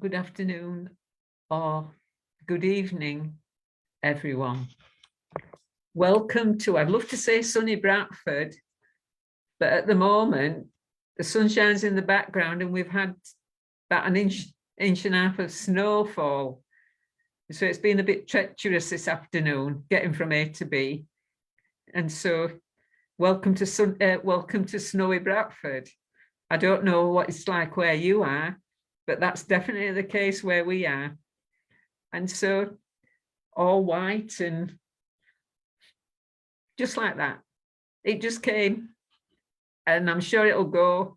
good afternoon, or good evening, everyone. Welcome to, I'd love to say sunny Bradford, but at the moment, the sun shines in the background and we've had about an inch and a half of snowfall. So it's been a bit treacherous this afternoon, getting from A to B. And so welcome to snowy Bradford. I don't know what it's like where you are, but that's definitely the case where we are. And so all white and just like that. It just came, and I'm sure it'll go.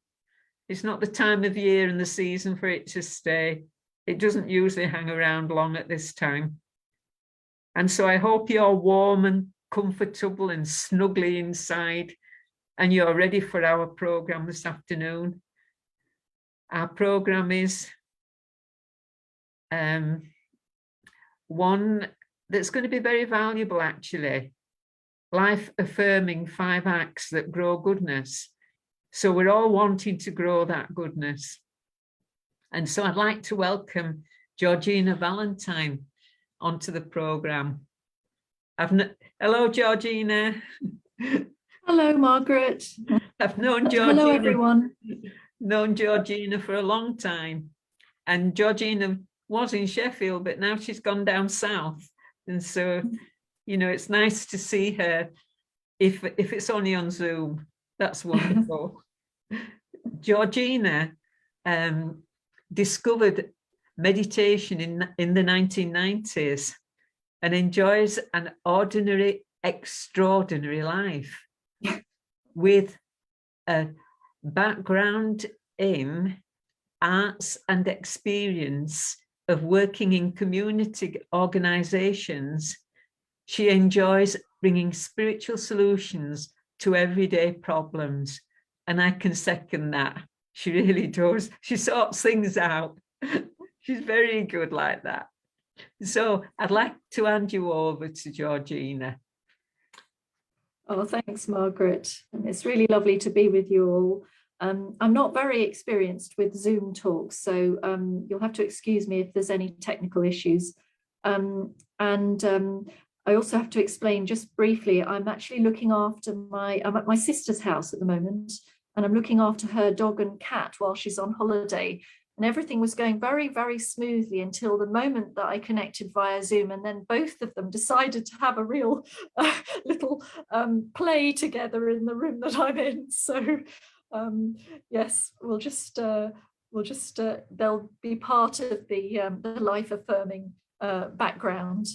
It's not the time of year and the season for it to stay. It doesn't usually hang around long at this time. And so I hope you're warm and comfortable and snugly inside, and you're ready for our program this afternoon. Our program is one that's going to be very valuable, actually. Life affirming 5 acts that grow goodness. So we're all wanting to grow that goodness. And so I'd like to welcome Georgina Valentine onto the program. Hello, Georgina. Hello, Margaret. I've known Georgina. Hello, everyone. Known Georgina for a long time. And Georgina was in Sheffield, but now she's gone down south. And so, you know, it's nice to see her, if it's only on Zoom. That's wonderful. Georgina discovered meditation in the 1990s and enjoys an ordinary, extraordinary life with a background in arts and experience of working in community organizations. She enjoys bringing spiritual solutions to everyday problems. And I can second that. She really does. She sorts things out. She's very good like that. So I'd like to hand you over to Georgina. Oh, thanks, Margaret. And it's really lovely to be with you all. I'm not very experienced with Zoom talks, so you'll have to excuse me if there's any technical issues. I also have to explain just briefly, I'm actually looking after I'm at my sister's house at the moment, and I'm looking after her dog and cat while she's on holiday. And everything was going very, very smoothly until the moment that I connected via Zoom. And then both of them decided to have a real little play together in the room that I'm in. So yes, they'll be part of the life affirming background.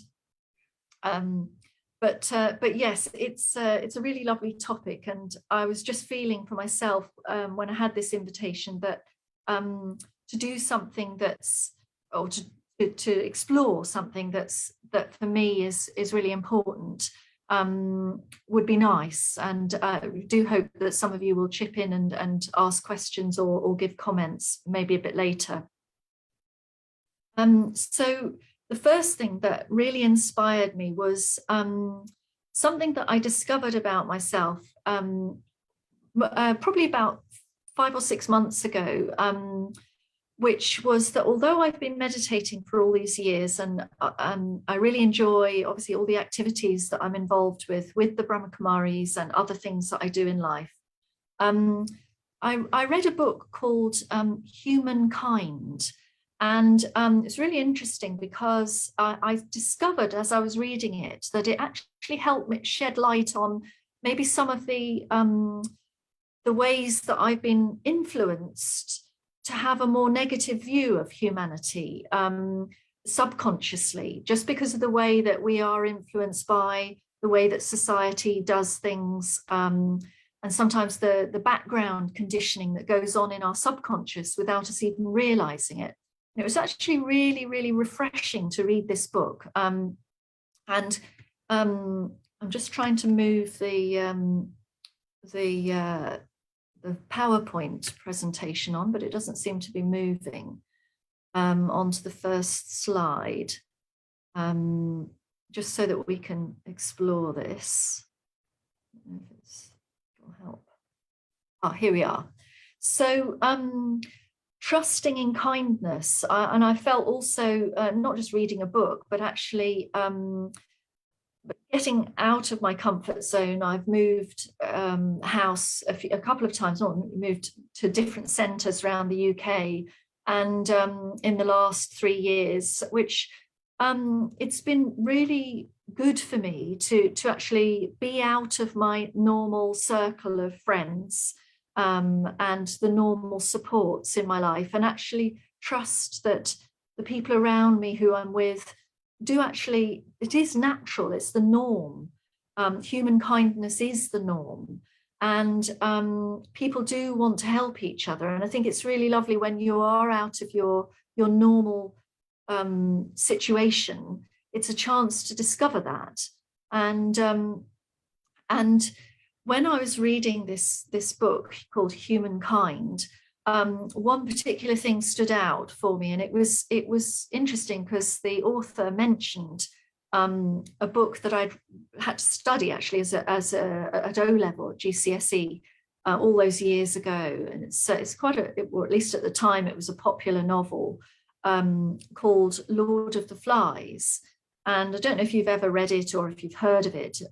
But yes, it's a really lovely topic, and I was just feeling for myself when I had this invitation that to do something to explore something that for me is really important would be nice. And I do hope that some of you will chip in and ask questions or give comments maybe a bit later. So the first thing that really inspired me was something that I discovered about myself probably about 5 or 6 months ago, which was that although I've been meditating for all these years, and I really enjoy obviously all the activities that I'm involved with the Brahma Kumaris and other things that I do in life, I read a book called Humankind. And it's really interesting because I discovered as I was reading it that it actually helped me shed light on maybe some of the ways that I've been influenced to have a more negative view of humanity subconsciously, just because of the way that we are influenced by the way that society does things, and sometimes the background conditioning that goes on in our subconscious without us even realizing it. It was actually really, really refreshing to read this book. And I'm just trying to move the PowerPoint presentation on, but it doesn't seem to be moving onto the first slide, just so that we can explore this. I don't know if it'll help. Oh, here we are. So trusting in kindness. And I felt also, not just reading a book, but actually getting out of my comfort zone. I've moved house a couple of times, not moved to different centres around the UK, and in the last 3 years, which it's been really good for me to actually be out of my normal circle of friends and the normal supports in my life, and actually trust that the people around me who I'm with do actually, it is natural, it's the norm. Human kindness is the norm, and people do want to help each other. And I think it's really lovely when you are out of your normal situation. It's a chance to discover that. And when I was reading this book called Humankind, one particular thing stood out for me, and it was interesting because the author mentioned a book that I'd had to study actually at O-level at GCSE all those years ago, and it's quite or at least at the time it was a popular novel called Lord of the Flies. And I don't know if you've ever read it or if you've heard of it.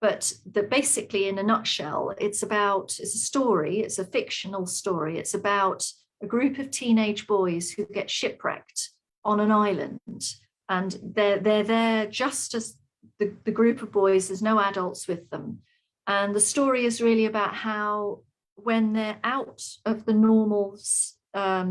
But basically, in a nutshell, it's a story, it's a fictional story. It's about a group of teenage boys who get shipwrecked on an island. And they're there just as the group of boys, there's no adults with them. And the story is really about how, when they're out of the normal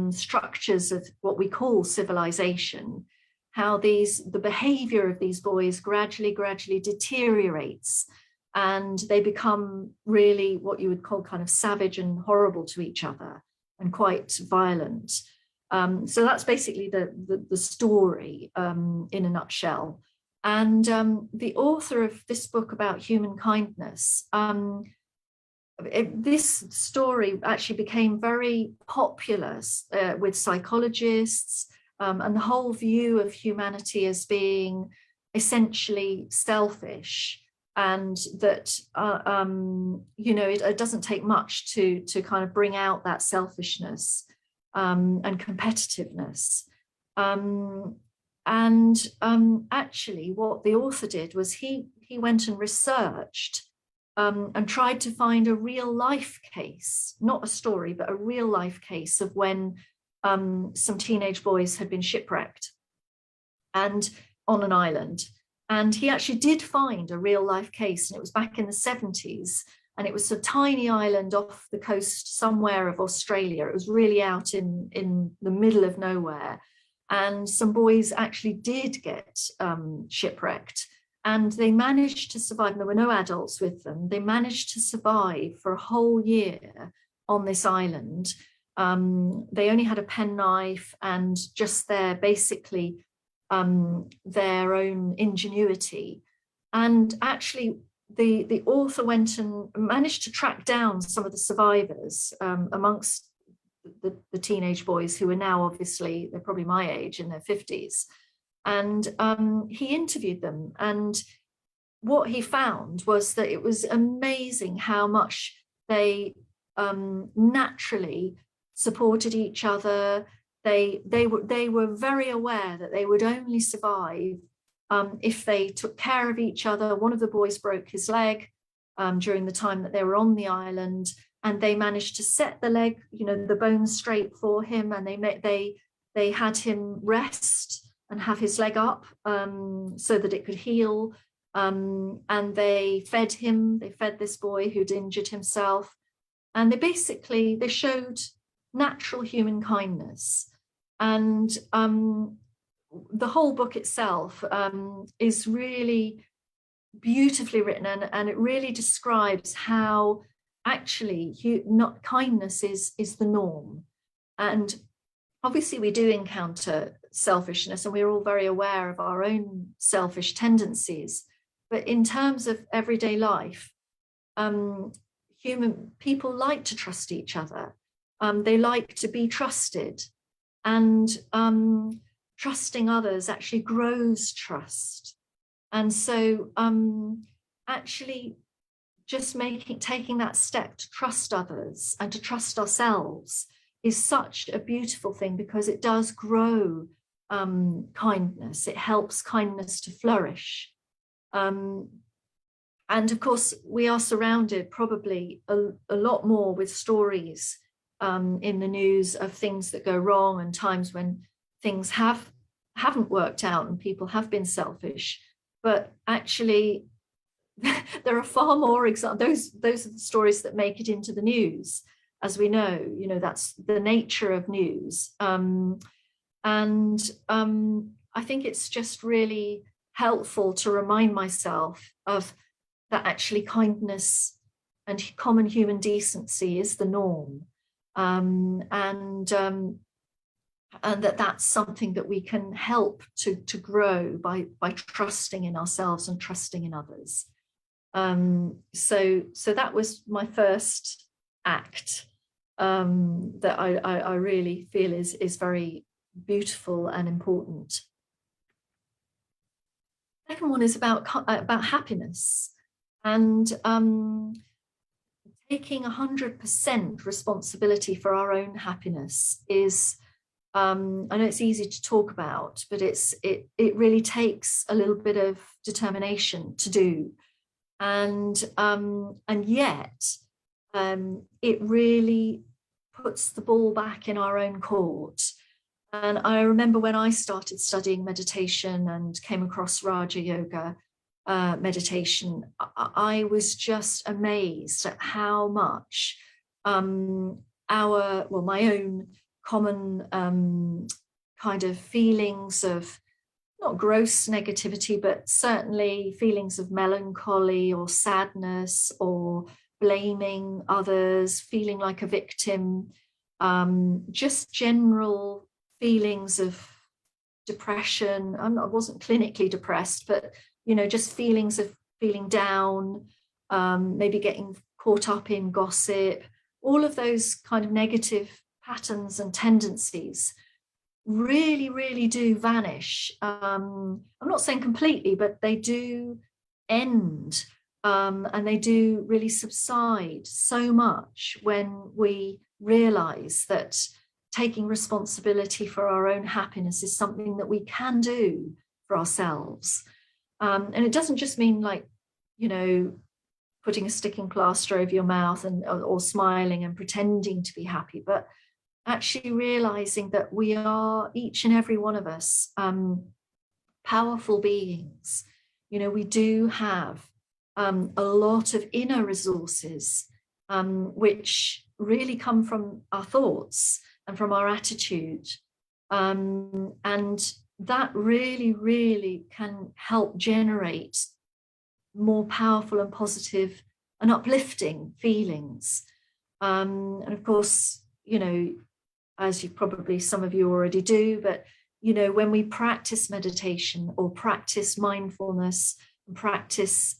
structures of what we call civilization, how the behavior of these boys gradually deteriorates, and they become really what you would call kind of savage and horrible to each other and quite violent. So that's basically the story in a nutshell. And the author of this book about human kindness, this story actually became very popular with psychologists, and the whole view of humanity as being essentially selfish, and that it doesn't take much to kind of bring out that selfishness and competitiveness. Actually, what the author did was he went and researched and tried to find a real life case, not a story, but a real life case of when some teenage boys had been shipwrecked and on an island. And he actually did find a real life case, and it was back in the 70s. And it was a tiny island off the coast somewhere of Australia. It was really out in the middle of nowhere. And some boys actually did get shipwrecked, and they managed to survive. And there were no adults with them. They managed to survive for a whole year on this island. They only had a penknife and just their own ingenuity. And actually, the author went and managed to track down some of the survivors amongst the teenage boys, who are now, obviously, they're probably my age, in their 50s. And he interviewed them. And what he found was that it was amazing how much they naturally supported each other. They were very aware that they would only survive if they took care of each other. One of the boys broke his leg during the time that they were on the island, and they managed to set the leg, the bones straight for him, and they had him rest and have his leg up so that it could heal. And they fed him. They fed this boy who'd injured himself, and they showed natural human kindness. And the whole book itself is really beautifully written, and it really describes how actually kindness is the norm. And obviously we do encounter selfishness, and we're all very aware of our own selfish tendencies. But in terms of everyday life, human people like to trust each other. They like to be trusted, and trusting others actually grows trust. And so actually just taking that step to trust others and to trust ourselves is such a beautiful thing, because it does grow kindness. It helps kindness to flourish. And of course, we are surrounded probably a lot more with stories in the news of things that go wrong, and times when things haven't worked out and people have been selfish. But actually, there are far more examples. Those are the stories that make it into the news, as we know. You know, that's the nature of news. I think it's just really helpful to remind myself of that actually kindness and common human decency is the norm, and that's something that we can help to grow by trusting in ourselves and trusting in others. So that was my first act that I really feel is very beautiful and important. The second one is about happiness, and taking 100% responsibility for our own happiness is, I know it's easy to talk about, but it really takes a little bit of determination to do, and yet it really puts the ball back in our own court. And I remember when I started studying meditation and came across Raja Yoga meditation, I was just amazed at how much my own common kind of feelings of, not gross negativity, but certainly feelings of melancholy or sadness or blaming others, feeling like a victim, just general feelings of depression. I wasn't clinically depressed, but just feelings of feeling down, maybe getting caught up in gossip, all of those kind of negative patterns and tendencies really, really do vanish. I'm not saying completely, but they do end, and they do really subside so much when we realize that taking responsibility for our own happiness is something that we can do for ourselves. And it doesn't just mean like, putting a sticking plaster over your mouth or smiling and pretending to be happy, but actually realizing that we are, each and every one of us, powerful beings. We do have a lot of inner resources, which really come from our thoughts and from our attitude. And that really, really can help generate more powerful and positive and uplifting feelings. And of course, as you probably, some of you already do, but when we practice meditation or practice mindfulness, practice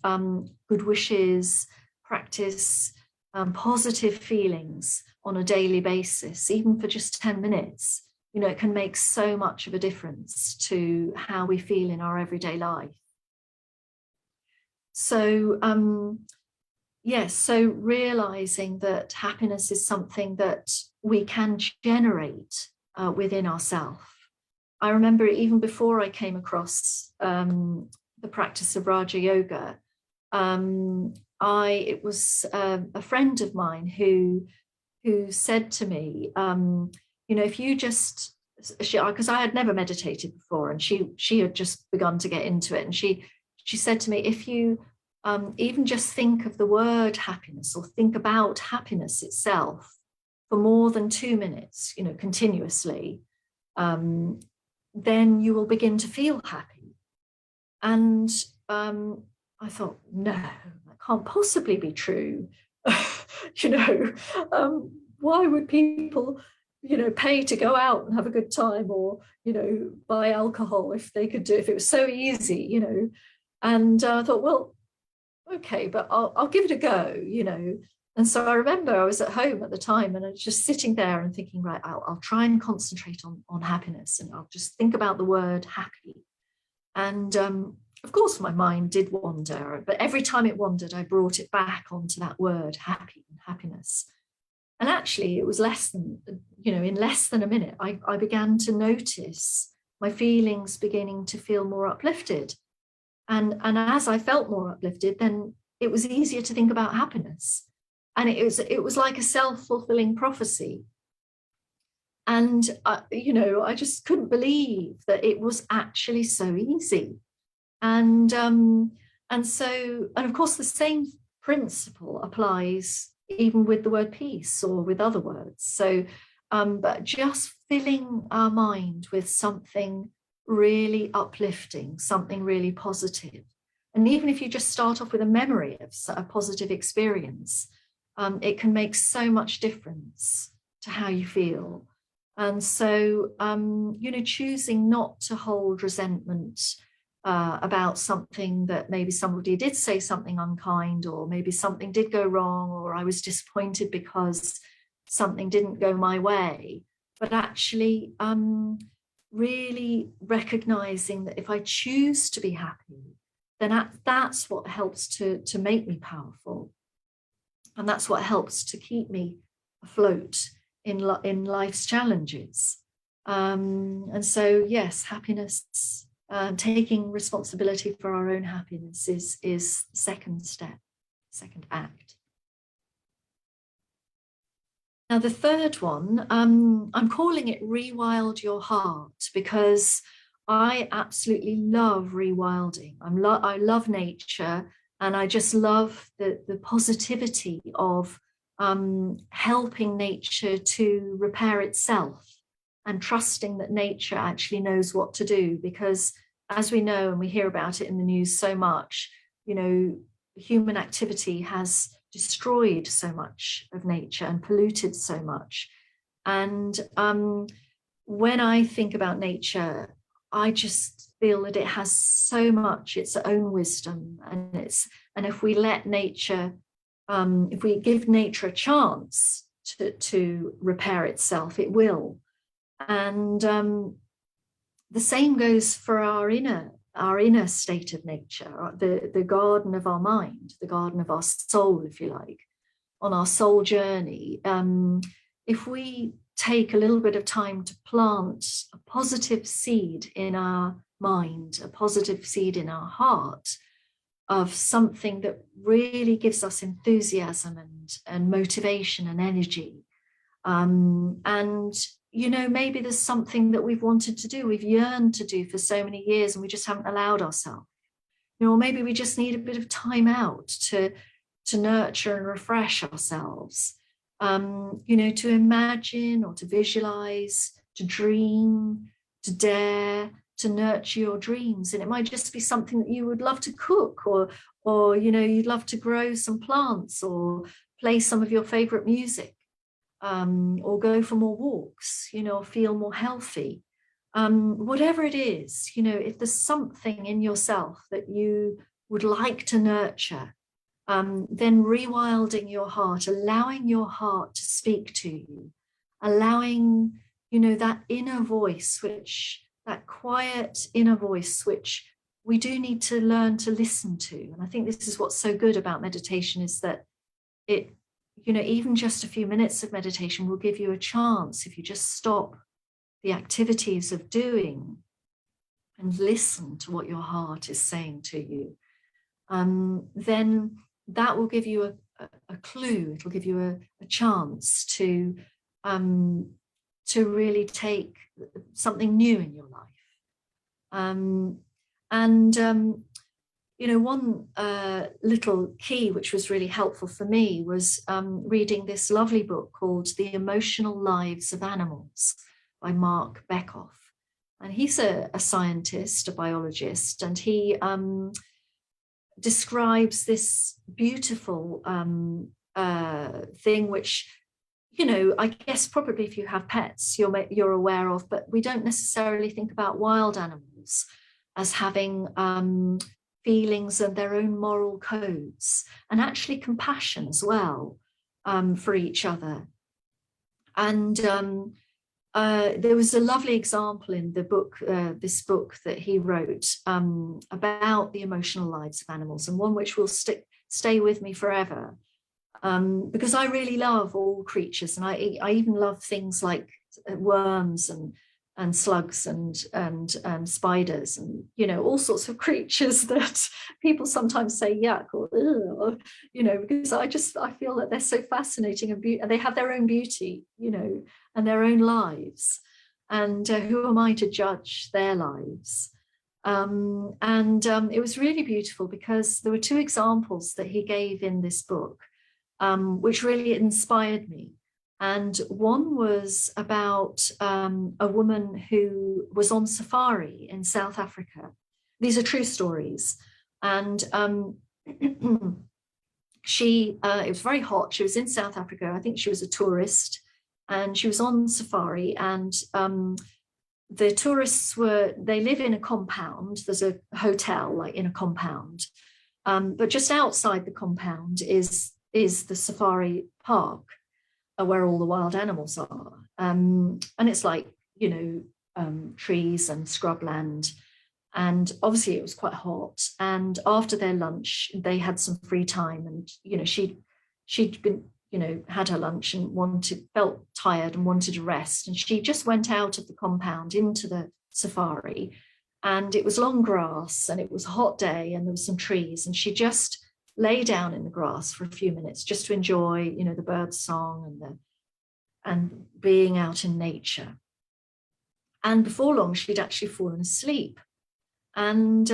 good wishes, practice positive feelings on a daily basis, even for just 10 minutes, it can make so much of a difference to how we feel in our everyday life. So, so realizing that happiness is something that we can generate within ourselves. I remember even before I came across the practice of Raja Yoga, it was a friend of mine who said to me, if you just, because I had never meditated before, and she had just begun to get into it, and she said to me, if you even just think of the word happiness, or think about happiness itself for more than 2 minutes, continuously, then you will begin to feel happy. And I thought, no, that can't possibly be true. Why would people, pay to go out and have a good time, or, buy alcohol if it was so easy, And I thought, well, okay, but I'll give it a go, And so I remember I was at home at the time, and I was just sitting there and thinking, right, I'll try and concentrate on happiness, and I'll just think about the word happy. And of course, my mind did wander, but every time it wandered, I brought it back onto that word happy and happiness. And actually, it was in less than a minute, I began to notice my feelings beginning to feel more uplifted. And as I felt more uplifted, then it was easier to think about happiness. And it was like a self-fulfilling prophecy. And I just couldn't believe that it was actually so easy. And of course, the same principle applies even with the word peace or with other words. So, but just filling our mind with something really uplifting, something really positive. And even if you just start off with a memory of a positive experience, it can make so much difference to how you feel. And so, choosing not to hold resentment about something that maybe somebody did say something unkind, or maybe something did go wrong, or I was disappointed because something didn't go my way, but actually really recognizing that if I choose to be happy, then that's what helps to make me powerful. And that's what helps to keep me afloat in life's challenges. And so, yes, happiness, taking responsibility for our own happiness is the second step, second act. Now, the third one, I'm calling it Rewild Your Heart, because I absolutely love rewilding. I love nature, and I just love the positivity of helping nature to repair itself, and trusting that nature actually knows what to do. Because as we know, and we hear about it in the news so much, human activity has destroyed so much of nature and polluted so much. And when I think about nature, I just feel that it has so much its own wisdom, and if we let nature, if we give nature a chance to repair itself, it will. And the same goes for our inner state of nature, the garden of our mind, the garden of our soul, if you like, on our soul journey. If we take a little bit of time to plant a positive seed in our mind, a positive seed in our heart, of something that really gives us enthusiasm and motivation and energy, and maybe there's something that we've wanted to do, we've yearned to do for so many years, and we just haven't allowed ourselves. Or maybe we just need a bit of time out to nurture and refresh ourselves. To imagine or to visualize, to dream, to dare, to nurture your dreams. And it might just be something that you would love to cook, or you'd love to grow some plants, or play some of your favorite music. Or go for more walks, or feel more healthy. Whatever it is, if there's something in yourself that you would like to nurture, then rewilding your heart, allowing your heart to speak to you, allowing, that inner voice, that quiet inner voice, which we do need to learn to listen to. And I think this is what's so good about meditation, is that it, even just a few minutes of meditation will give you a chance, if you just stop the activities of doing and listen to what your heart is saying to you, then that will give you a clue. It'll give you a chance to really take something new in your life. One little key which was really helpful for me was reading this lovely book called The Emotional Lives of Animals by Mark Bekoff. And he's a scientist, a biologist, and he describes this beautiful thing which, I guess probably if you have pets, you're aware of, but we don't necessarily think about wild animals as having feelings and their own moral codes, and actually compassion as well, for each other. And there was a lovely example in the book, this book that he wrote, about the emotional lives of animals, and one which will stay with me forever. because I really love all creatures, and I even love things like worms and slugs and spiders, and all sorts of creatures that people sometimes say yuck or ugh, because I feel that they're so fascinating and they have their own beauty, and their own lives, and who am I to judge their lives? It was really beautiful because there were two examples that he gave in this book, which really inspired me. And one was about a woman who was on safari in South Africa. These are true stories. And it was very hot. She was in South Africa. I think she was a tourist, and she was on safari. And the tourists they live in a compound. There's a hotel like in a compound. But just outside the compound is the safari park, where all the wild animals are. And it's like, trees and scrubland. And obviously it was quite hot. And after their lunch, they had some free time. And, she'd been, had her lunch and felt tired and wanted to rest. And she just went out of the compound into the safari. And it was long grass and it was a hot day and there were some trees. And she just lay down in the grass for a few minutes just to enjoy, the bird song and being out in nature. And before long, she'd actually fallen asleep. And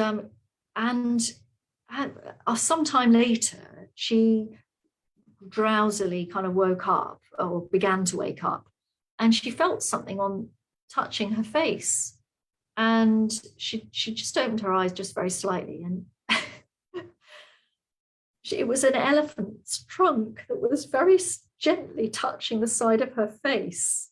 sometime later, she drowsily kind of woke up or began to wake up, and she felt something touching her face. And she just opened her eyes just very slightly, and it was an elephant's trunk that was very gently touching the side of her face.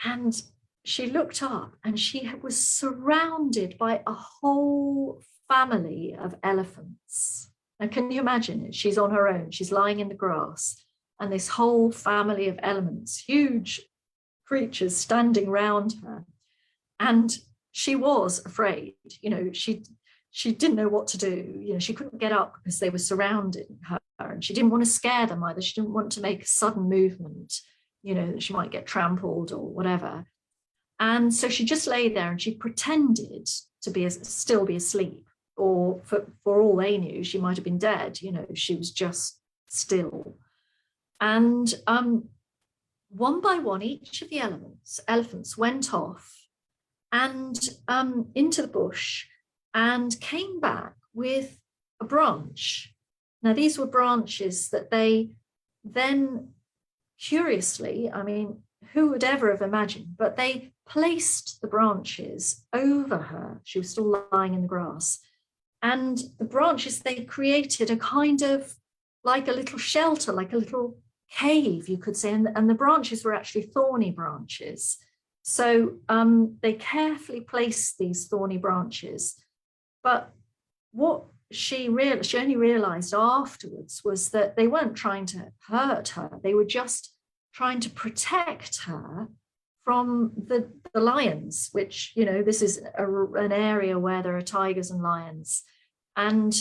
And she looked up and she was surrounded by a whole family of elephants. And can you imagine it? She's on her own. She's lying in the grass, and this whole family of elements, huge creatures standing around her. And she was afraid. She didn't know what to do. She couldn't get up because they were surrounding her, and she didn't want to scare them either. She didn't want to make a sudden movement, that she might get trampled or whatever. And so she just lay there and she pretended to still be asleep, or for all they knew, she might have been dead. She was just still. And one by one, each of the elephants went off and into the bush, and came back with a branch. Now, these were branches that they then, curiously, who would ever have imagined, but they placed the branches over her. She was still lying in the grass. And the branches, they created a kind of like a little shelter, like a little cave, you could say. And the branches were actually thorny branches. So they carefully placed these thorny branches. But what she only realized afterwards was that they weren't trying to hurt her. They were just trying to protect her from the lions, which, this is an area where there are tigers and lions. And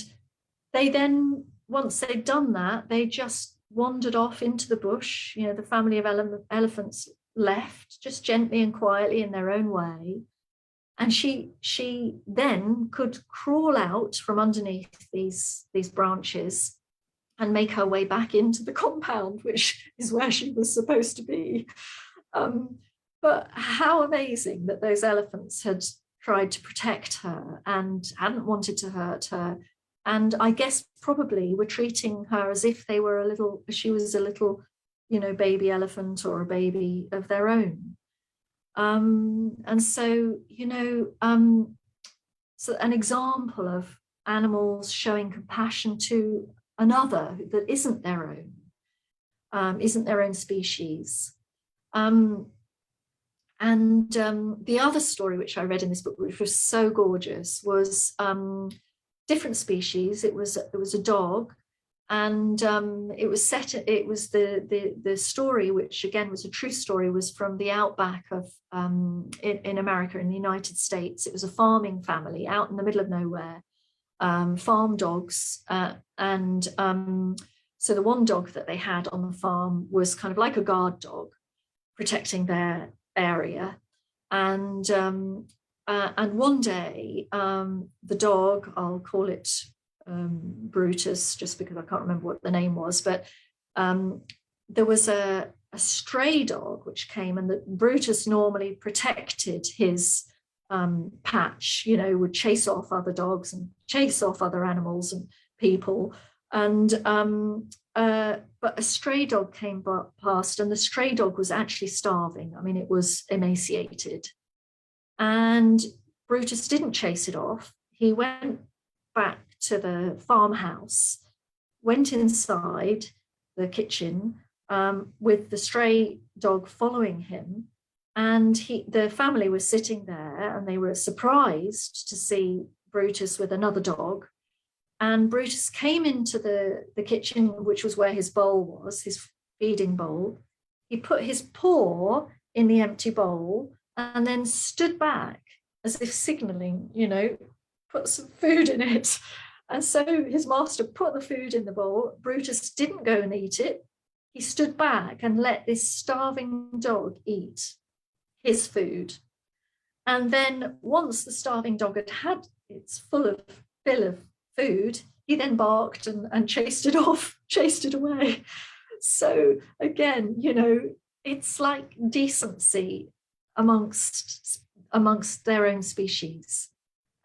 they then, once they'd done that, they just wandered off into the bush. The family of elephants left just gently and quietly in their own way. And she then could crawl out from underneath these branches and make her way back into the compound, which is where she was supposed to be. But how amazing that those elephants had tried to protect her and hadn't wanted to hurt her. And I guess probably were treating her as if she was a little, baby elephant or a baby of their own. And so, so an example of animals showing compassion to another that isn't their own species. The other story which I read in this book, which was so gorgeous, was different species. It was a dog, and it was the story, which again was a true story, was from the outback of in America, in the United States. It was a farming family out in the middle of nowhere, farm dogs, and So the one dog that they had on the farm was kind of like a guard dog, protecting their area. And one day, the dog, I'll call it Brutus, just because I can't remember what the name was, but there was a stray dog which came, and that Brutus normally protected his patch, you know, would chase off other dogs and chase off other animals and people. And but a stray dog came past, and the stray dog was actually starving. I mean, it was emaciated. And Brutus didn't chase it off. He went back to the farmhouse, went inside the kitchen with the stray dog following him. And the family was sitting there, and they were surprised to see Brutus with another dog. And Brutus came into the kitchen, which was where his bowl was, his feeding bowl. He put his paw in the empty bowl and then stood back as if signaling, you know, put some food in it. And so his master put the food in the bowl. Brutus didn't go and eat it. He stood back and let this starving dog eat his food. And then once the starving dog had its fill of food, he then barked and chased it off, chased it away. So again, you know, it's like decency amongst their own species.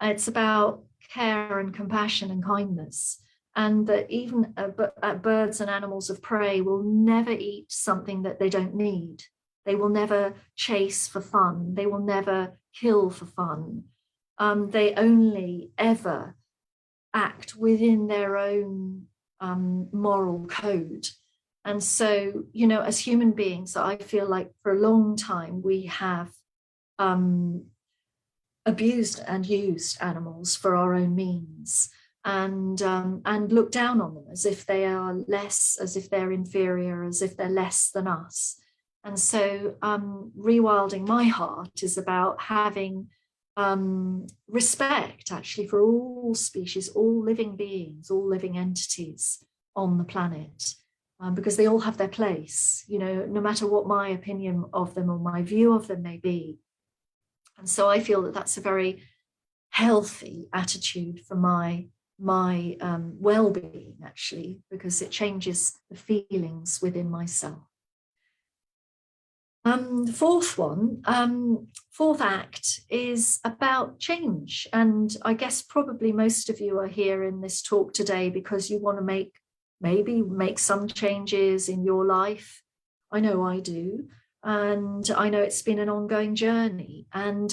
It's about care and compassion and kindness, and that even birds and animals of prey will never eat something that they don't need. They will never chase for fun. They will never kill for fun. They only ever act within their own moral code. And so, you know, as human beings, I feel like for a long time we have abused and used animals for our own means, and looked down on them as if they are less, as if they're inferior, as if they're less than us. And so rewilding my heart is about having respect actually for all species, all living beings, all living entities on the planet, because they all have their place, you know, no matter what my opinion of them or my view of them may be. And so I feel that that's a very healthy attitude for my well-being, actually, because it changes the feelings within myself. The fourth act is about change. And I guess probably most of you are here in this talk today because you want to maybe make some changes in your life. I know I do. And I know it's been an ongoing journey. And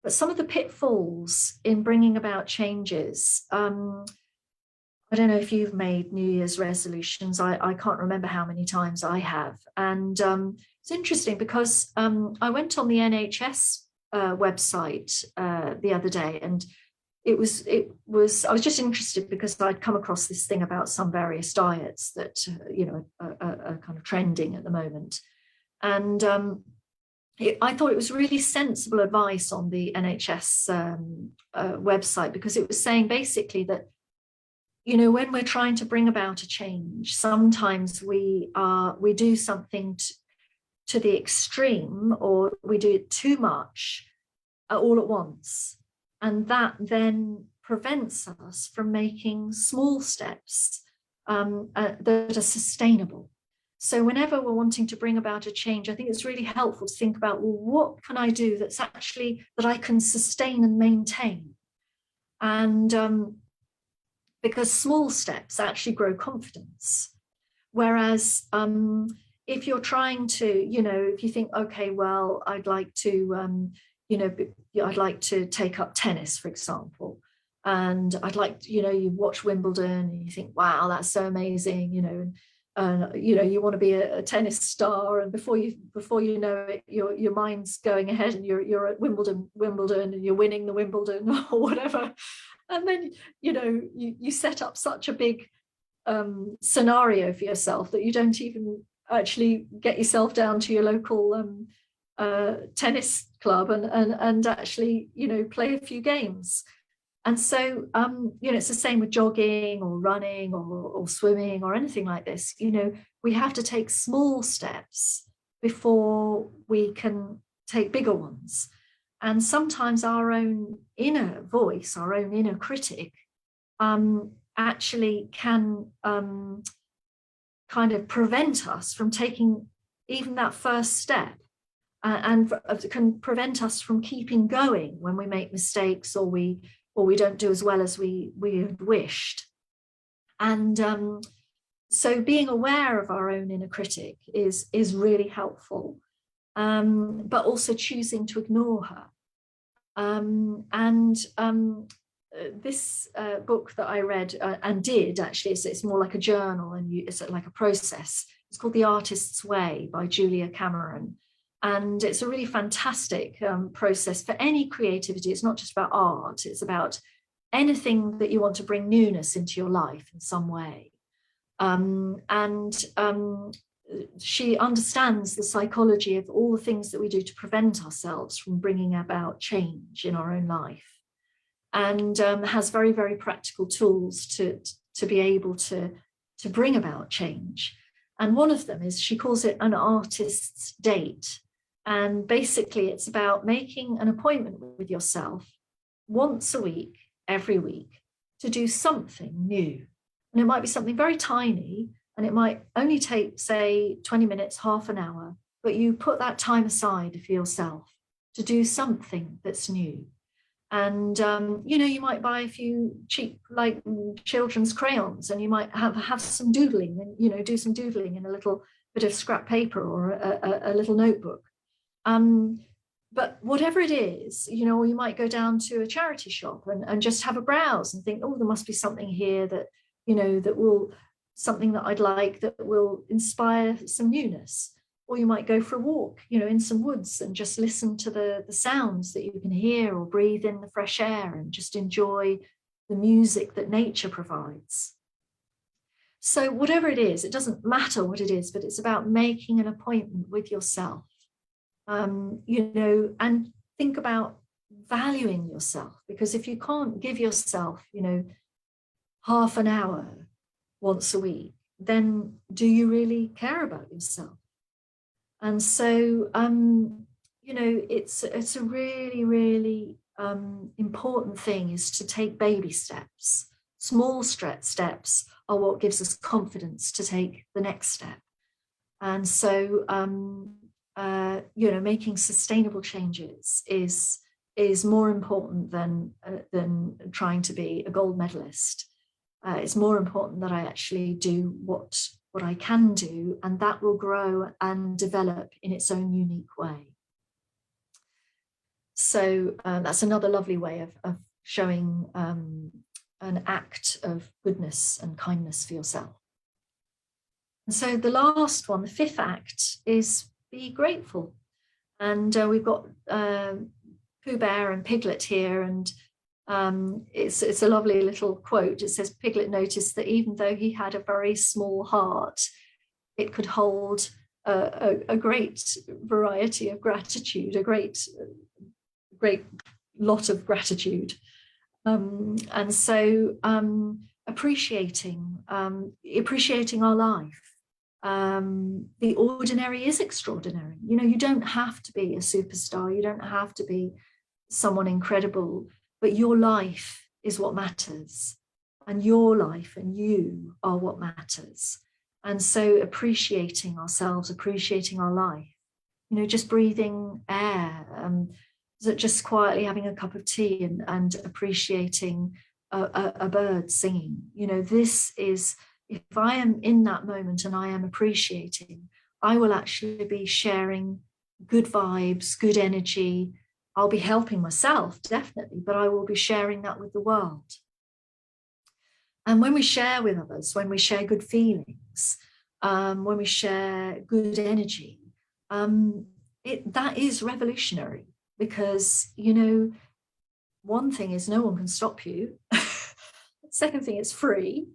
but some of the pitfalls in bringing about changes, I don't know if you've made New Year's resolutions. I can't remember how many times I have. And it's interesting because I went on the NHS website the other day, and I was just interested because I'd come across this thing about some various diets that you know are kind of trending at the moment. And I thought it was really sensible advice on the NHS website, because it was saying basically that, you know, when we're trying to bring about a change, sometimes we do something to the extreme, or we do it too much all at once. And that then prevents us from making small steps that are sustainable. So whenever we're wanting to bring about a change, I think it's really helpful to think about, well, what can I do that I can sustain and maintain? And because small steps actually grow confidence. Whereas if you're trying to, you know, if you think, okay, well, I'd like to, I'd like to take up tennis, for example, and I'd like, you know, you watch Wimbledon and you think, wow, that's so amazing, you know, you know, you want to be a tennis star, and before you know it, your mind's going ahead and you're at Wimbledon and you're winning the Wimbledon or whatever. And then, you know, you set up such a big scenario for yourself that you don't even actually get yourself down to your local tennis club and actually, you know, play a few games. And so, it's the same with jogging or running or swimming or anything like this. We have to take small steps before we can take bigger ones. And sometimes our own inner voice, our own inner critic, actually can kind of prevent us from taking even that first step, and can prevent us from keeping going when we make mistakes or we don't do as well as we had wished. And so being aware of our own inner critic is really helpful, but also choosing to ignore her. This book that I read and did, actually, it's more like a journal, and it's like a process. It's called The Artist's Way by Julia Cameron. And it's a really fantastic process for any creativity. It's not just about art, it's about anything that you want to bring newness into your life in some way. She understands the psychology of all the things that we do to prevent ourselves from bringing about change in our own life, and has very, very practical tools to be able to bring about change. And one of them is, she calls it an artist's date. And basically it's about making an appointment with yourself once a week, every week, to do something new. And it might be something very tiny, and it might only take, say, 20 minutes, half an hour, but you put that time aside for yourself to do something that's new. And, you might buy a few cheap, like, children's crayons, and you might have some doodling, and, do some doodling in a little bit of scrap paper or a little notebook. But whatever it is, or you might go down to a charity shop and just have a browse and think, oh, there must be something here that, something that I'd like that will inspire some newness. Or you might go for a walk, in some woods, and just listen to the sounds that you can hear, or breathe in the fresh air and just enjoy the music that nature provides. So whatever it is, it doesn't matter what it is, but it's about making an appointment with yourself, and think about valuing yourself. Because if you can't give yourself, half an hour once a week, then do you really care about yourself? And so, it's a really, really important thing, is to take baby steps. Small steps are what gives us confidence to take the next step. And so, making sustainable changes is more important than trying to be a gold medalist. It's more important that I actually do what I can do, and that will grow and develop in its own unique way. So that's another lovely way of showing an act of goodness and kindness for yourself. And so the last one, the fifth act, is be grateful. And we've got Pooh Bear and Piglet here, and it's a lovely little quote. It says, Piglet noticed that even though he had a very small heart, it could hold a great variety of gratitude, a great lot of gratitude. And so appreciating our life. The ordinary is extraordinary. You don't have to be a superstar. You don't have to be someone incredible. But your life is what matters, and your life and you are what matters. And so appreciating ourselves, appreciating our life, just breathing air, just quietly having a cup of tea and appreciating a bird singing. This is, if I am in that moment and I am appreciating, I will actually be sharing good vibes, good energy. I'll be helping myself, definitely, but I will be sharing that with the world. And when we share with others, when we share good feelings, when we share good energy, that is revolutionary, because, one thing is no one can stop you. Second thing, it's free.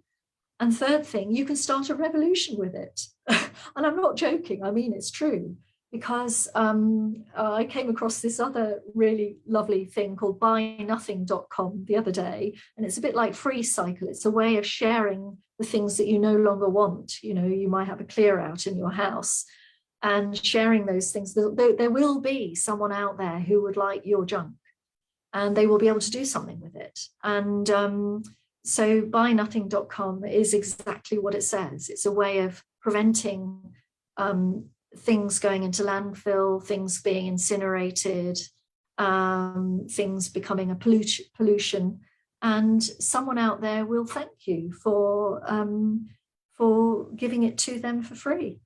And third thing, you can start a revolution with it. And I'm not joking, I mean, it's true. because I came across this other really lovely thing called buynothing.com the other day, and it's a bit like Free Cycle. It's a way of sharing the things that you no longer want. You know, you might have a clear out in your house, and sharing those things. There will be someone out there who would like your junk, and they will be able to do something with it. And so buynothing.com is exactly what it says. It's a way of preventing things going into landfill, things being incinerated, things becoming a pollution. And someone out there will thank you for giving it to them for free.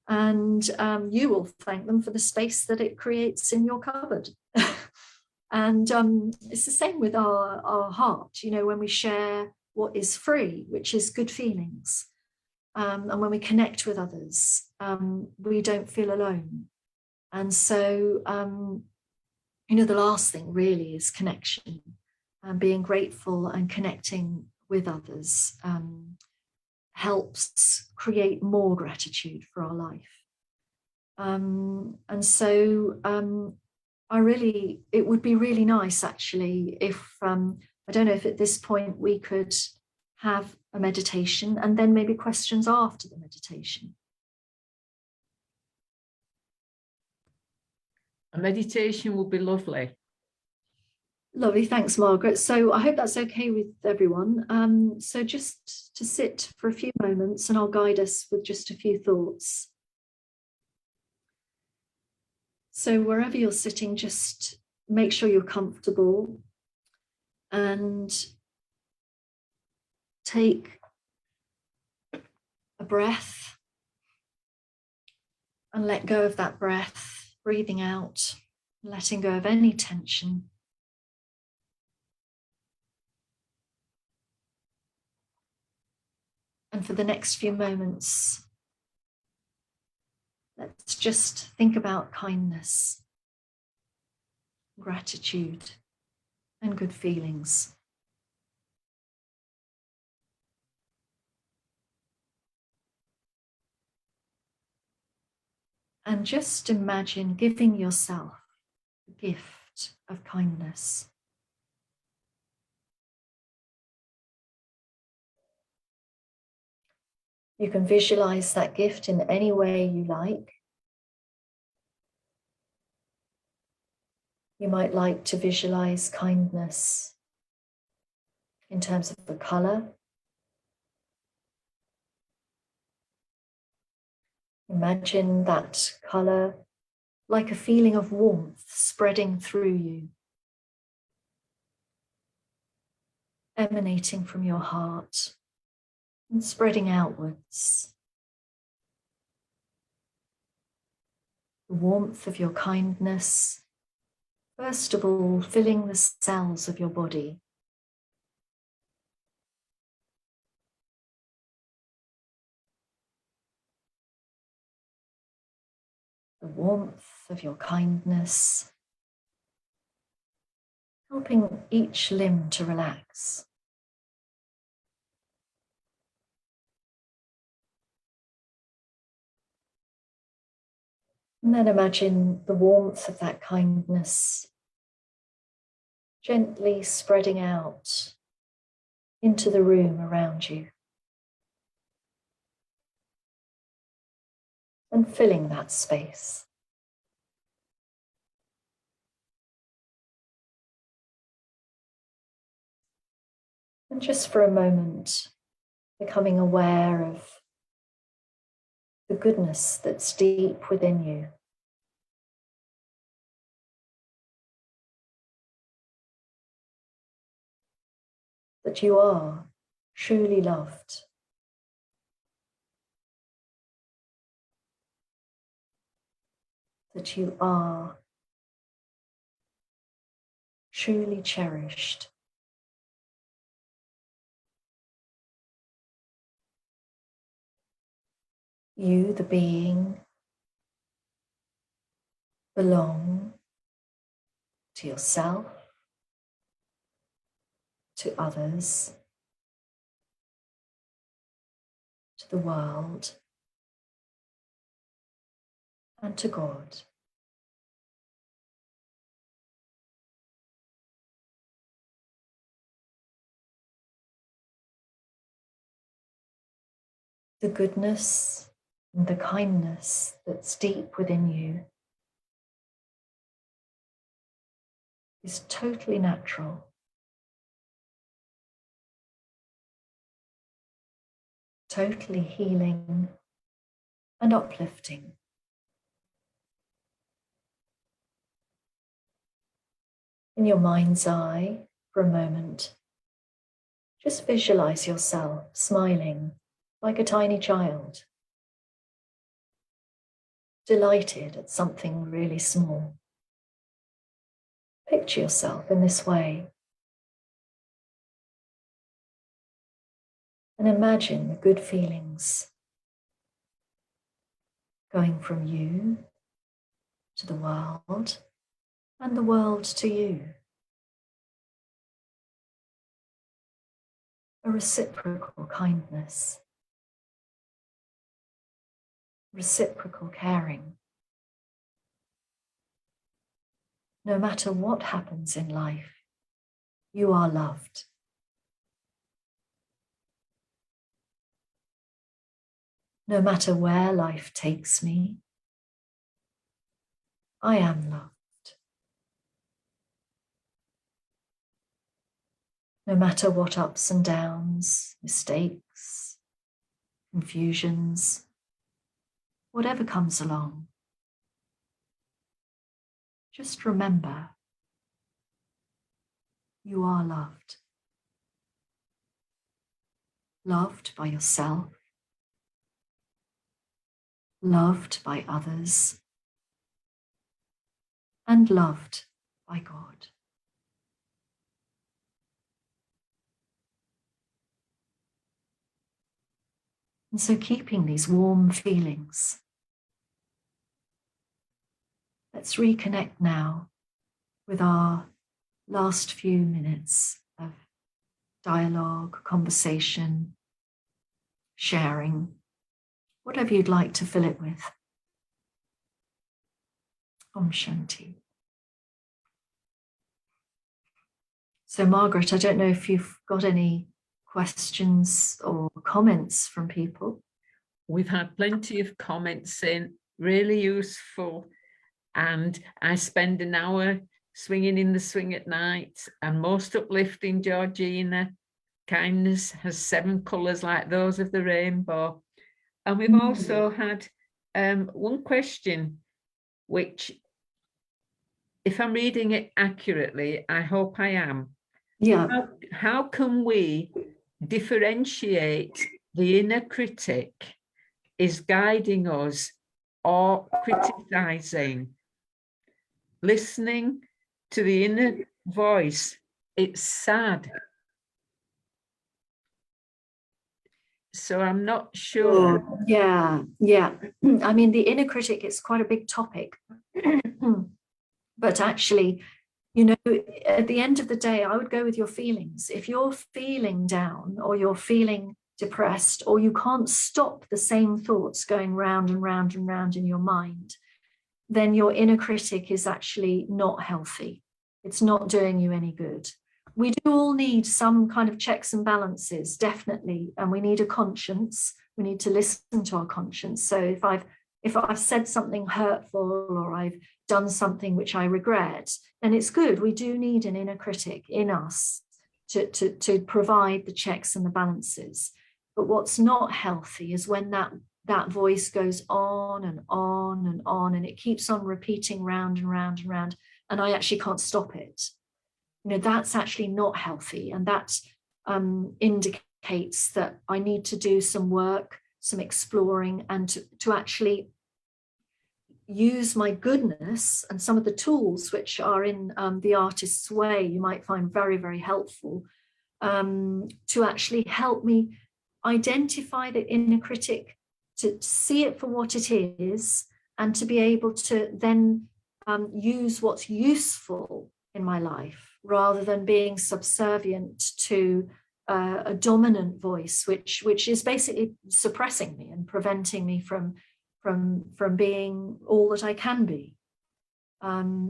And you will thank them for the space that it creates in your cupboard. And it's the same with our heart, you know, when we share what is free, which is good feelings. And when we connect with others, we don't feel alone. And so, you know, the last thing really is connection, and being grateful and connecting with others helps create more gratitude for our life. And so it would be really nice actually if, I don't know if at this point we could have a meditation and then maybe questions after the meditation. A meditation would be lovely. Lovely, thanks, Margaret. So I hope that's okay with everyone. So just to sit for a few moments and I'll guide us with just a few thoughts. So wherever you're sitting, just make sure you're comfortable and take a breath and let go of that breath, breathing out, letting go of any tension. And for the next few moments, let's just think about kindness, gratitude, and good feelings. And just imagine giving yourself the gift of kindness. You can visualize that gift in any way you like. You might like to visualize kindness in terms of the color. Imagine that color like a feeling of warmth spreading through you, emanating from your heart and spreading outwards. The warmth of your kindness, first of all, filling the cells of your body. The warmth of your kindness, helping each limb to relax. And then imagine the warmth of that kindness gently spreading out into the room around you and filling that space. And just for a moment, becoming aware of the goodness that's deep within you. That you are truly loved. That you are truly cherished. You, the being, belong to yourself, to others, to the world, and to God. The goodness and the kindness that's deep within you is totally natural, totally healing and uplifting. In your mind's eye, for a moment, just visualize yourself smiling like a tiny child, delighted at something really small. Picture yourself in this way and imagine the good feelings going from you to the world and the world to you. A reciprocal kindness, reciprocal caring. No matter what happens in life, you are loved. No matter where life takes me, I am loved. No matter what ups and downs, mistakes, confusions, whatever comes along, just remember, you are loved. Loved by yourself, loved by others, and loved by God. And so keeping these warm feelings, let's reconnect now with our last few minutes of dialogue, conversation, sharing, whatever you'd like to fill it with. Om Shanti. So Margaret, I don't know if you've got any questions or comments from people. We've had plenty of comments in, really useful. And I spend an hour swinging in the swing at night, and most uplifting, Georgina. Kindness has 7 colours like those of the rainbow. And we've also had one question, which, if I'm reading it accurately, I hope I am. Yeah. How can we differentiate the inner critic is guiding us or criticizing? Listening to the inner voice, it's sad. So I'm not sure. Yeah. I mean, the inner critic is quite a big topic. But actually, you know, at the end of the day, I would go with your feelings. If you're feeling down or you're feeling depressed, or you can't stop the same thoughts going round and round and round in your mind, then your inner critic is actually not healthy. It's not doing you any good. We do all need some kind of checks and balances, definitely. And we need a conscience. We need to listen to our conscience. So if I've said something hurtful, or I've done something which I regret, then it's good. We do need an inner critic in us to provide the checks and the balances. But what's not healthy is when that voice goes on and on and on, and it keeps on repeating round and round and round, and I actually can't stop it. You know, that's actually not healthy, and that indicates that I need to do some work, some exploring, and to actually use my goodness and some of the tools which are in the Artist's Way, you might find very, very helpful, to actually help me identify the inner critic, to see it for what it is, and to be able to then use what's useful in my life, rather than being subservient to a dominant voice, which is basically suppressing me and preventing me from from being all that I can be.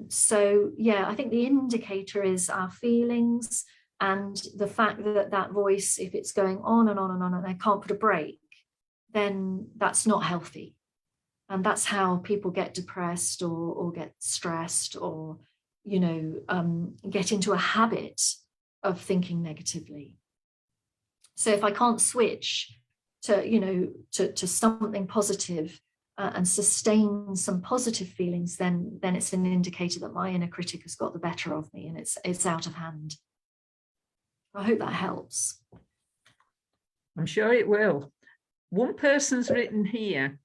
So yeah, I think the indicator is our feelings, and the fact that that voice, if it's going on and on and on and I can't put a break, then that's not healthy. And that's how people get depressed or get stressed, or, you know, get into a habit of thinking negatively. So if I can't switch to, you know, to something positive, and sustain some positive feelings, then it's an indicator that my inner critic has got the better of me, and it's out of hand. I hope that helps. I'm sure it will. One person's written here,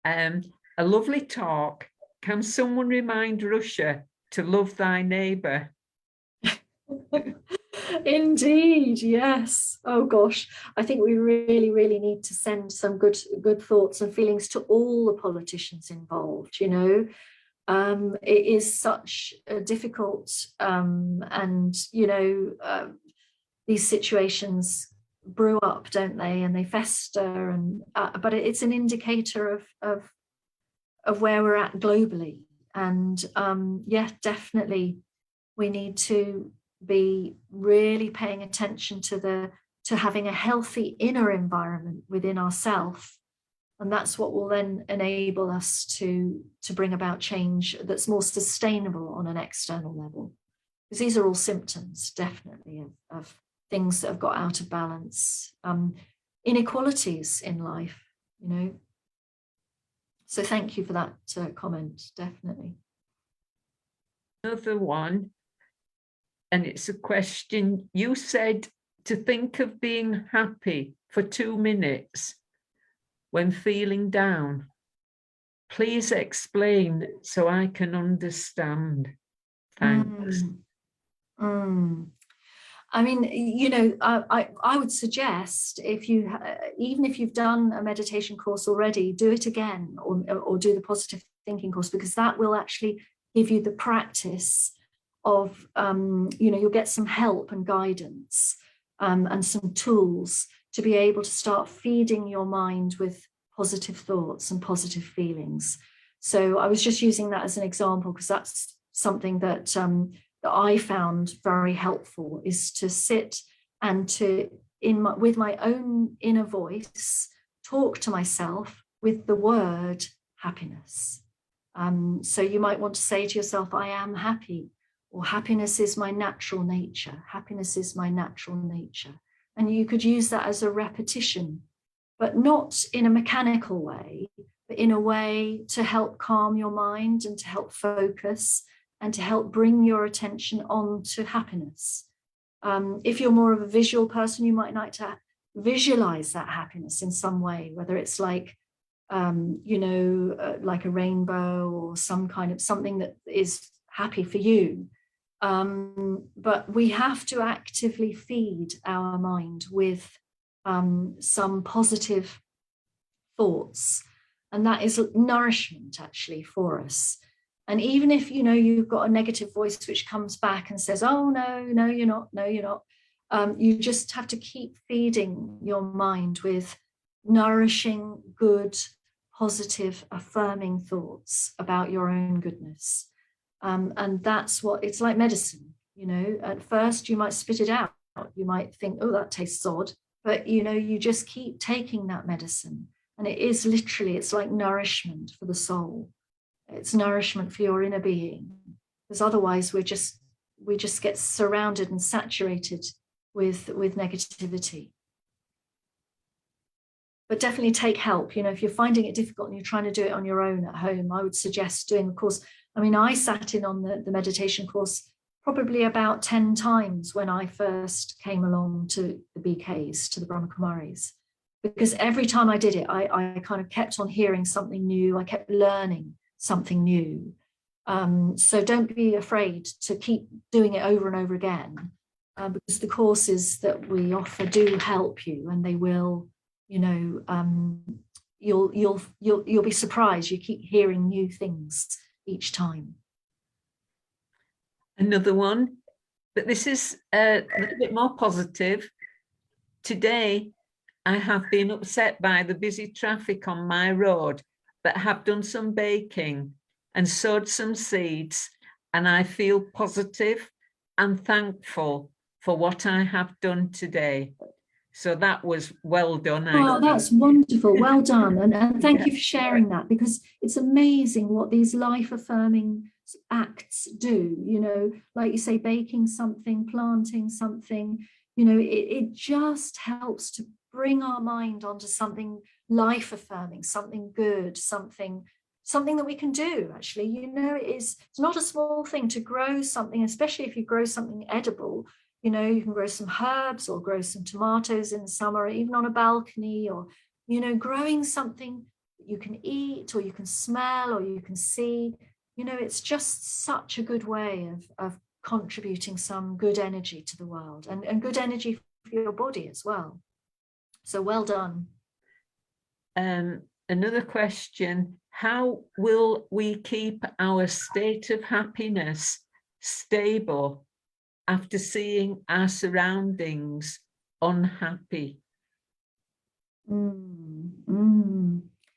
a lovely talk. Can someone remind Russia to love thy neighbour? Indeed, yes. Oh gosh, I think we really need to send some good thoughts and feelings to all the politicians involved. You know, it is such a difficult, and you know, these situations brew up, don't they, and they fester, and but it's an indicator of where we're at globally. And yeah, definitely we need to be really paying attention to having a healthy inner environment within ourselves, and that's what will then enable us to bring about change that's more sustainable on an external level, because these are all symptoms, definitely, of things that have got out of balance, inequalities in life, you know. So thank you for that comment, definitely. Another one, and it's a question. You said to think of being happy for 2 minutes when feeling down. Please explain so I can understand. Thanks. I mean, you know, I would suggest, if you even if you've done a meditation course already, do it again, or do the positive thinking course, because that will actually give you the practice of, you know, you'll get some help and guidance, and some tools to be able to start feeding your mind with positive thoughts and positive feelings. So I was just using that as an example, because that's something that that I found very helpful, is to sit and with my own inner voice, talk to myself with the word happiness. So you might want to say to yourself, I am happy, or happiness is my natural nature. Happiness is my natural nature. And you could use that as a repetition, but not in a mechanical way, but in a way to help calm your mind and to help focus and to help bring your attention on to happiness. If you're more of a visual person, you might like to visualize that happiness in some way, whether it's like, you know, like a rainbow, or some kind of something that is happy for you. But we have to actively feed our mind with some positive thoughts, and that is nourishment actually for us. And even if, you know, you've got a negative voice which comes back and says, oh no you're not, you just have to keep feeding your mind with nourishing, good, positive, affirming thoughts about your own goodness. And that's what it's like medicine. You know, at first you might spit it out, you might think, oh, that tastes odd, but you know, you just keep taking that medicine, and it is literally, it's like nourishment for the soul. It's nourishment for your inner being, because otherwise we just get surrounded and saturated with negativity. But definitely take help. You know, if you're finding it difficult and you're trying to do it on your own at home, I would suggest doing the course. I mean, I sat in on the meditation course probably about 10 times when I first came along to the BKs, to the Brahma Kumaris, because every time I did it, I kind of kept on hearing something new. I kept learning something new. So don't be afraid to keep doing it over and over again, because the courses that we offer do help you, and they will, you know, you'll be surprised. You keep hearing new things each time. Another one, but this is a little bit more positive. Today, I have been upset by the busy traffic on my road but have done some baking and sowed some seeds, and I feel positive and thankful for what I have done today. So that was well done. Oh, that's wonderful. Well done. And thank you for sharing that, because it's amazing what these life affirming acts do. You know, like you say, baking something, planting something, you know, it just helps to bring our mind onto something life affirming, something good, something that we can do. Actually, you know, it's not a small thing to grow something, especially if you grow something edible. You know, you can grow some herbs or grow some tomatoes in summer, even on a balcony, or, you know, growing something you can eat or you can smell or you can see. You know, it's just such a good way of contributing some good energy to the world, and good energy for your body as well. So well done. Another question: how will we keep our state of happiness stable after seeing our surroundings unhappy?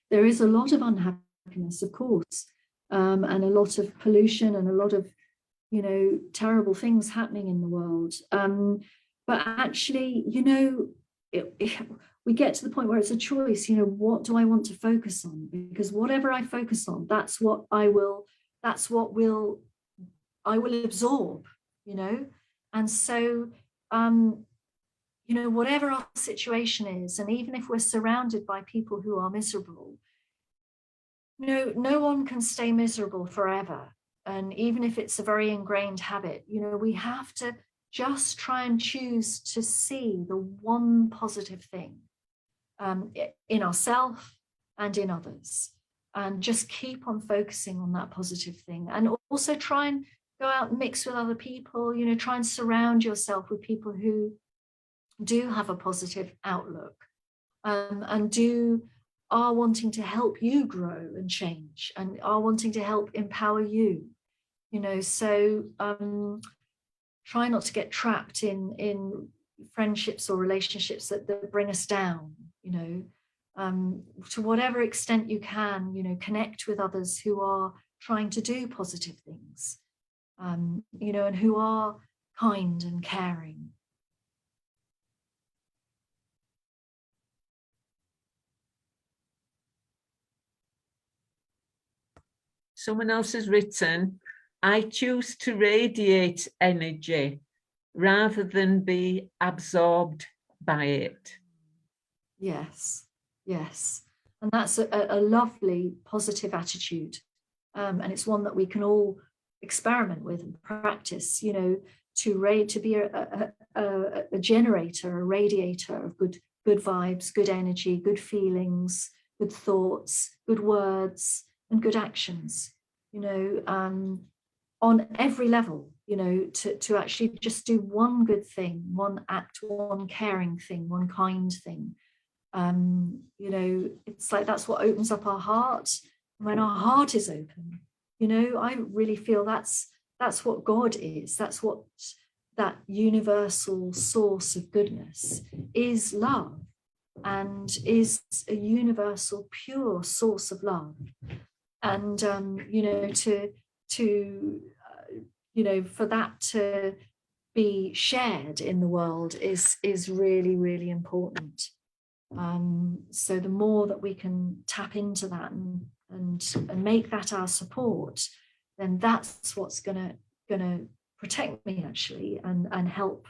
There is a lot of unhappiness, of course, and a lot of pollution and a lot of, you know, terrible things happening in the world. But actually, you know, we get to the point where it's a choice. You know, what do I want to focus on? Because whatever I focus on, that's what I will absorb, you know. And so, you know, whatever our situation is, and even if we're surrounded by people who are miserable, no one can stay miserable forever. And even if it's a very ingrained habit, you know, we have to just try and choose to see the one positive thing in ourselves and in others, and just keep on focusing on that positive thing. And also try and go out and mix with other people, you know, try and surround yourself with people who do have a positive outlook, and are wanting to help you grow and change, and are wanting to help empower you, you know. So try not to get trapped in friendships or relationships that bring us down, you know. To whatever extent you can, you know, connect with others who are trying to do positive things, you know, and who are kind and caring. Someone else has written, I choose to radiate energy rather than be absorbed by it. Yes, yes. And that's a lovely positive attitude. And it's one that we can all experiment with and practice, you know, to be a generator, a radiator of good vibes, good energy, good feelings, good thoughts, good words, and good actions, you know, on every level, you know, to actually just do one good thing, one act, one caring thing, one kind thing. You know, it's like that's what opens up our heart. When our heart is open, you know, I really feel that's what God is. That's what that universal source of goodness is, love, and is a universal pure source of love. And you know, to you know, for that to be shared in the world is really, really important. So the more that we can tap into that and make that our support, then that's what's gonna protect me, actually, and help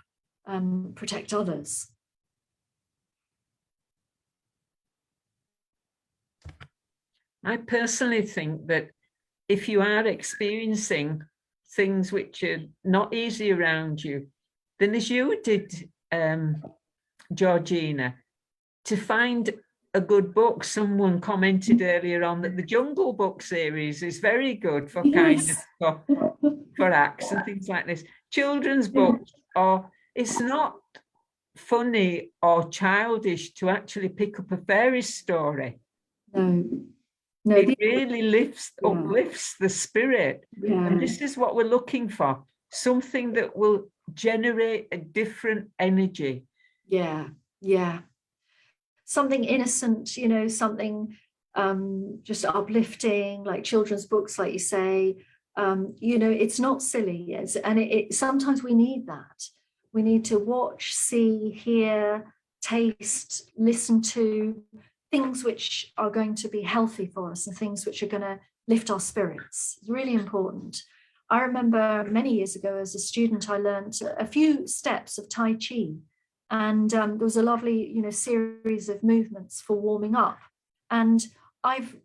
protect others. I personally think that if you are experiencing things which are not easy around you, then as you did, Georgina, to find a good book. Someone commented earlier on that the Jungle Book series is very good for kind of for acts and things like this. Children's books, or it's not funny or childish to actually pick up a fairy story. No, it really uplifts the spirit. Yeah. And this is what we're looking for, something that will generate a different energy. Yeah, yeah. Something innocent, you know, something just uplifting, like children's books, like you say. It's not silly, and sometimes we need that. We need to watch, see, hear, taste, listen to things which are going to be healthy for us and things which are going to lift our spirits. It's really important. I remember many years ago as a student, I learned a few steps of Tai Chi, and there was a lovely, series of movements for warming up. And I've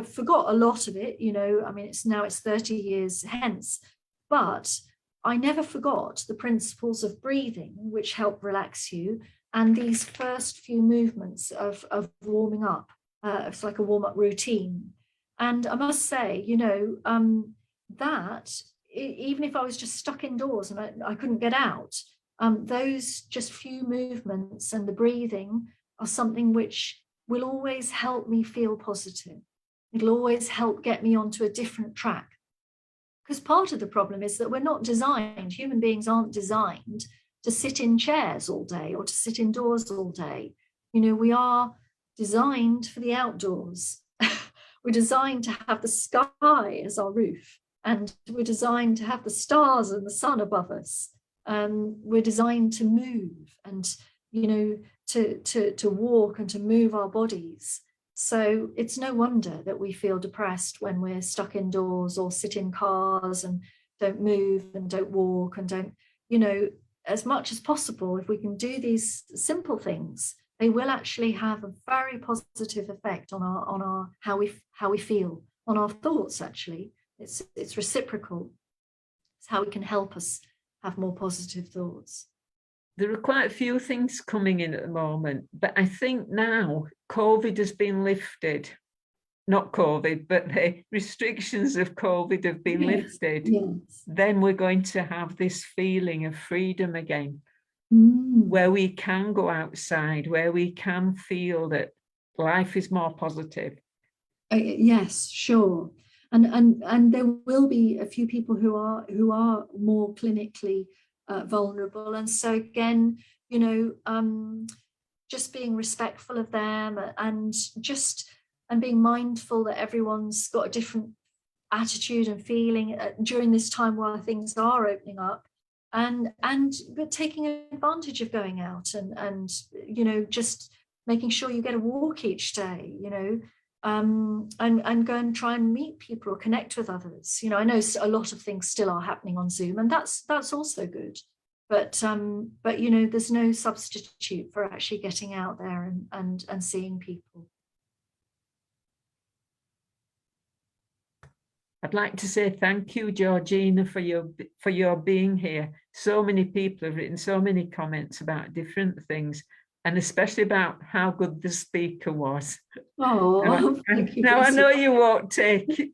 forgot a lot of it, it's 30 years hence, but I never forgot the principles of breathing, which help relax you, and these first few movements of warming up. It's like a warm-up routine. And I must say, that even if I was just stuck indoors and I couldn't get out, those just few movements and the breathing are something which will always help me feel positive. It'll always help get me onto a different track. Because part of the problem is that we're not designed, human beings aren't designed to sit in chairs all day or to sit indoors all day. We are designed for the outdoors. We're designed to have the sky as our roof, and we're designed to have the stars and the sun above us. We're designed to move and, to walk and to move our bodies. So it's no wonder that we feel depressed when we're stuck indoors or sit in cars and don't move and don't walk and don't, as much as possible, if we can do these simple things, they will actually have a very positive effect on our how we feel, on our thoughts. Actually, it's reciprocal. It's how we can help us have more positive thoughts. There are quite a few things coming in at the moment, but I think now COVID has been lifted. Not COVID, but the restrictions of COVID have been lifted. Yes. Then we're going to have this feeling of freedom again, where we can go outside, where we can feel that life is more positive. Yes, sure. And there will be a few people who are more clinically vulnerable, and so again, just being respectful of them and being mindful that everyone's got a different attitude and feeling during this time while things are opening up, but taking advantage of going out and just making sure you get a walk each day, and go and try and meet people or connect with others. I know a lot of things still are happening on Zoom, and that's also good. But there's no substitute for actually getting out there and seeing people. I'd like to say thank you, Georgina, for your being here. So many people have written so many comments about different things, and especially about how good the speaker was. Oh, thank you. Now I know you won't take,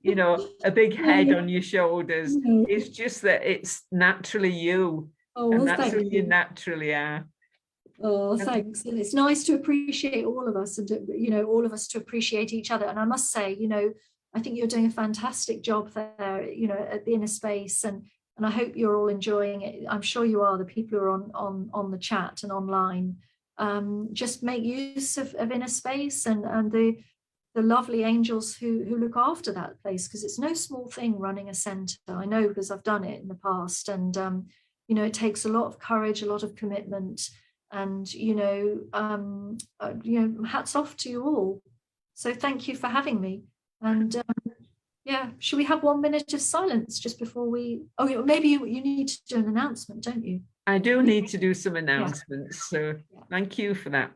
a big head on your shoulders. It's just that it's naturally you, and that's who you naturally are. Oh, thanks. And it's nice to appreciate all of us, and all of us to appreciate each other. And I must say, I think you're doing a fantastic job there, at the Inner Space, and I hope you're all enjoying it. I'm sure you are. The people who are on the chat and online. Just make use of Inner Space and the lovely angels who look after that place, because it's no small thing running a centre. I know, because I've done it in the past, and it takes a lot of courage, a lot of commitment, and hats off to you all. So thank you for having me. And should we have 1 minute of silence just before we? Oh, maybe you need to do an announcement, don't you? I do need to do some announcements, so thank you for that.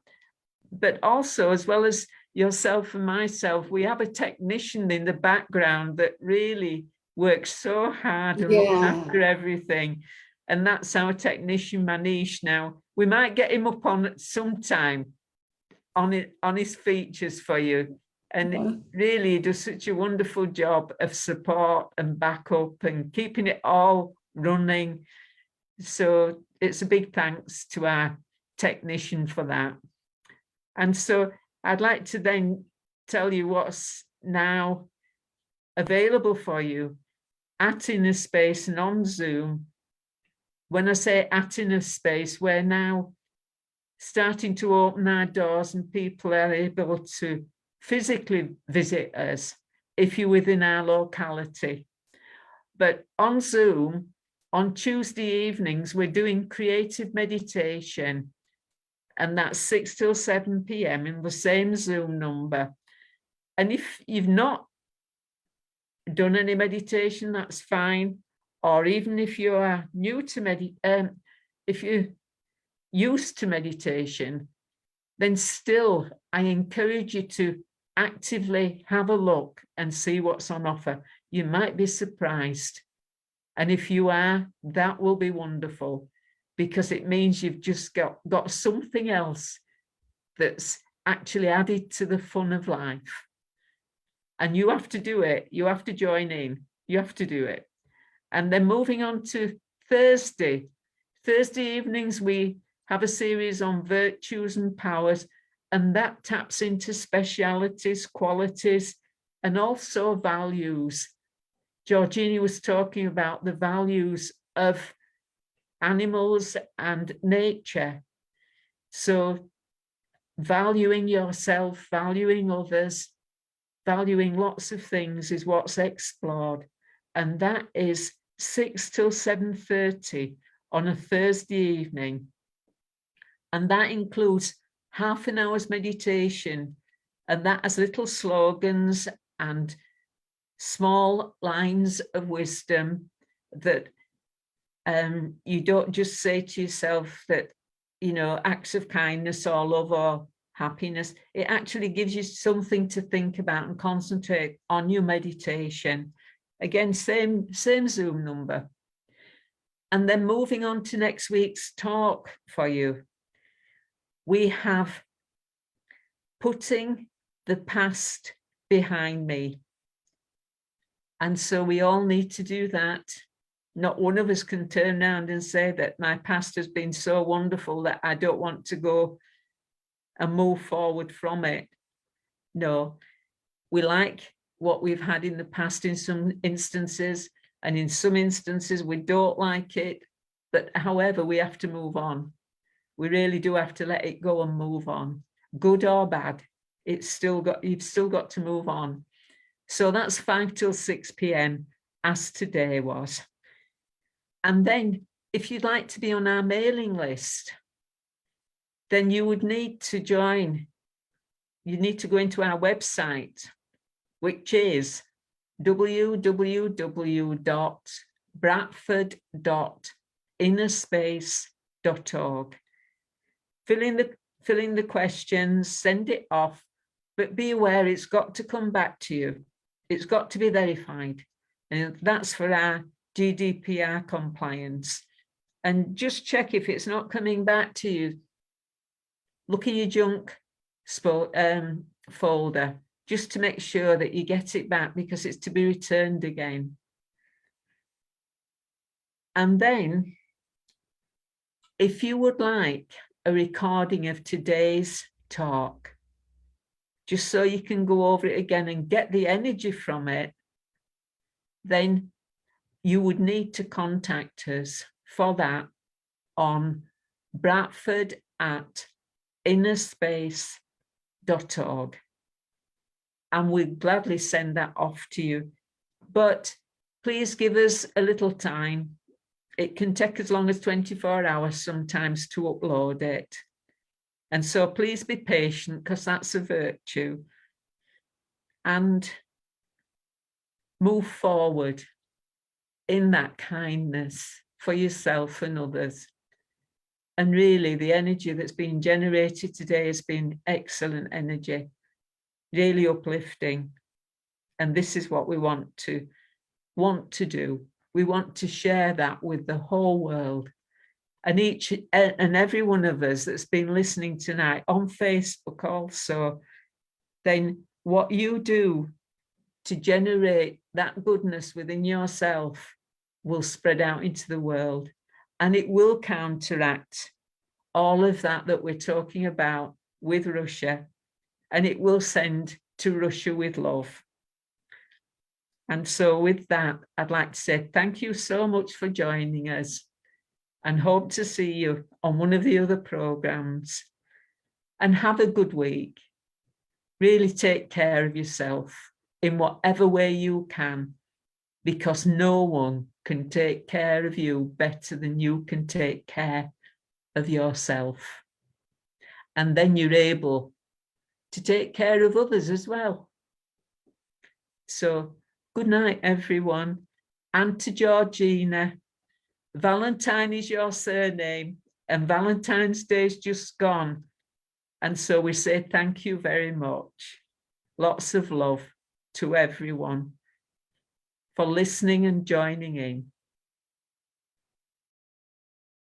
But also, as well as yourself and myself, we have a technician in the background that really works so hard and looks after everything. And that's our technician, Manish. Now, we might get him up on sometime on his features for you. And really, he does such a wonderful job of support and backup and keeping it all running. So it's a big thanks to our technician for that. And so I'd like to then tell you what's now available for you at Inner Space and on Zoom. When I say at Inner Space, we're now starting to open our doors and people are able to physically visit us if you're within our locality. But on Zoom, on Tuesday evenings, we're doing creative meditation, and that's 6 till 7 p.m. in the same Zoom number. And if you've not done any meditation, that's fine. Or even if you are new to if you're used to meditation, then still I encourage you to actively have a look and see what's on offer. You might be surprised. And if you are, that will be wonderful, because it means you've just got something else that's actually added to the fun of life. And you have to do it. You have to join in. You have to do it. And then moving on to Thursday. Thursday evenings, we have a series on virtues and powers, and that taps into specialities, qualities, and also values. Georgina was talking about the values of animals and nature. So valuing yourself, valuing others, valuing lots of things is what's explored. And that is 6 till 7:30 on a Thursday evening. And that includes half an hour's meditation. And that has little slogans and small lines of wisdom that you don't just say to yourself that, you know, acts of kindness or love or happiness. It actually gives you something to think about and concentrate on your meditation. Again, same Zoom number. And then moving on to next week's talk for you, we have putting the past behind me. And so we all need to do that. Not one of us can turn around and say that my past has been so wonderful that I don't want to go and move forward from it. No, we like what we've had in the past in some instances, and in some instances we don't like it. But however, we have to move on. We really do have to let it go and move on. Good or bad, you've still got to move on. So that's 5 till 6 p.m. as today was. And then if you'd like to be on our mailing list, then you would need to join. You need to go into our website, which is www.bradford.innerspace.org. Fill in the questions, send it off, but be aware it's got to come back to you. It's got to be verified. And that's for our GDPR compliance. And just check if it's not coming back to you. Look in your junk folder, just to make sure that you get it back, because it's to be returned again. And then, if you would like a recording of today's talk, just so you can go over it again and get the energy from it, then you would need to contact us for that on bradford@innerspace.org. And we'd gladly send that off to you. But please give us a little time. It can take as long as 24 hours sometimes to upload it. And so please be patient, because that's a virtue. And move forward in that kindness for yourself and others. And really, the energy that's been generated today has been excellent energy, really uplifting. And this is what we want to do. We want to share that with the whole world. And each and every one of us that's been listening tonight on Facebook also, then what you do to generate that goodness within yourself will spread out into the world, and it will counteract all of that we're talking about with Russia, and it will send to Russia with love. And so with that, I'd like to say thank you so much for joining us, and hope to see you on one of the other programs. And have a good week. really take care of yourself in whatever way you can, because no one can take care of you better than you can take care of yourself. And then you're able to take care of others as well. So good night, everyone. And to Georgina, Valentine is your surname, and Valentine's Day's just gone. And so we say thank you very much. Lots of love to everyone for listening and joining in.